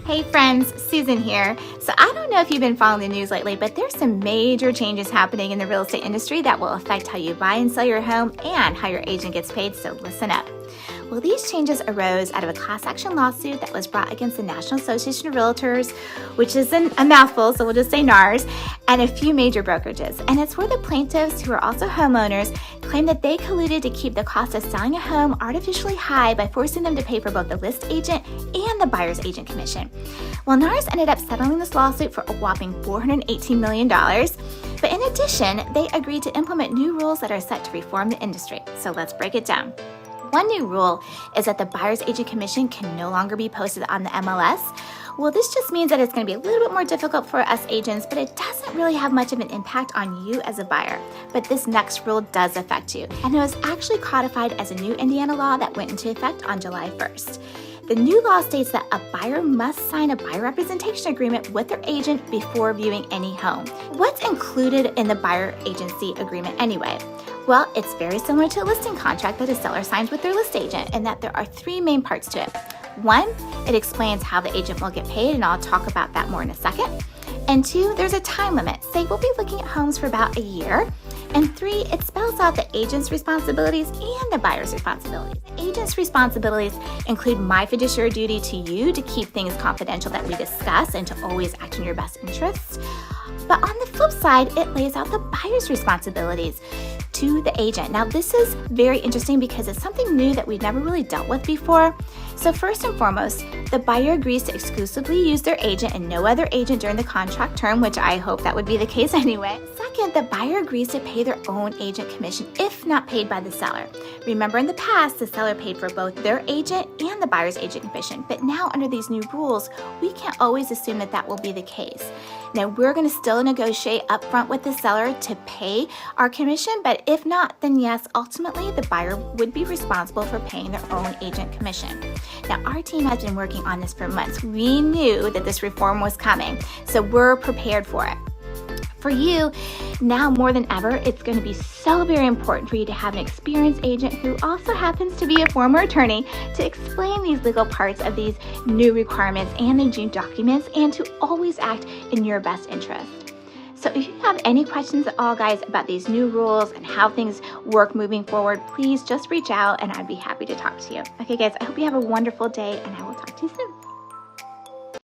Hey friends, Susan here. So I don't know if you've been following the news lately, but there's some major changes happening in the real estate industry that will affect how you buy and sell your home and how your agent gets paid, so listen up. Well, these changes arose out of a class action lawsuit that was brought against the National Association of Realtors, which is a mouthful, so we'll just say NARS, and a few major brokerages. And it's where the plaintiffs, who are also homeowners, claim that they colluded to keep the cost of selling a home artificially high by forcing them to pay for both the list agent and the buyer's agent commission. Well, NARS ended up settling this lawsuit for a whopping $418 million. But in addition, they agreed to implement new rules that are set to reform the industry. So let's break it down. One new rule is that the buyer's agent commission can no longer be posted on the MLS. Well, this just means that it's going to be a little bit more difficult for us agents, but it doesn't really have much of an impact on you as a buyer. But this next rule does affect you, and it was actually codified as a new Indiana law that went into effect on July 1st. The new law states that a buyer must sign a buyer representation agreement with their agent before viewing any home. What's included in the buyer agency agreement anyway? Well, it's very similar to a listing contract that a seller signs with their list agent, in that there are three main parts to it. One, it explains how the agent will get paid, and I'll talk about that more in a second. And two, there's a time limit. Say we'll be looking at homes for about a year. And three, it spells out the agent's responsibilities and the buyer's responsibilities. The agent's responsibilities include my fiduciary duty to you to keep things confidential that we discuss and to always act in your best interests. But on the flip side, it lays out the buyer's responsibilities to the agent. Now, this is very interesting because it's something new that we've never really dealt with before. So first and foremost, the buyer agrees to exclusively use their agent and no other agent during the contract term, which I hope that would be the case anyway. Second, the buyer agrees to pay their own agent commission if not paid by the seller. Remember, in the past, the seller paid for both their agent and the buyer's agent commission, but now under these new rules, we can't always assume that that will be the case. Now, we're going to still negotiate upfront with the seller to pay our commission, but if not, then yes, ultimately the buyer would be responsible for paying their own agent commission. Now, our team has been working on this for months. We knew that this reform was coming, so we're prepared for it. For you, now more than ever, it's going to be so very important for you to have an experienced agent who also happens to be a former attorney to explain these legal parts of these new requirements and the new documents, and to always act in your best interest. So if you have any questions at all, guys, about these new rules and how things work moving forward, please just reach out and I'd be happy to talk to you. Okay, guys, I hope you have a wonderful day, and I will talk to you soon.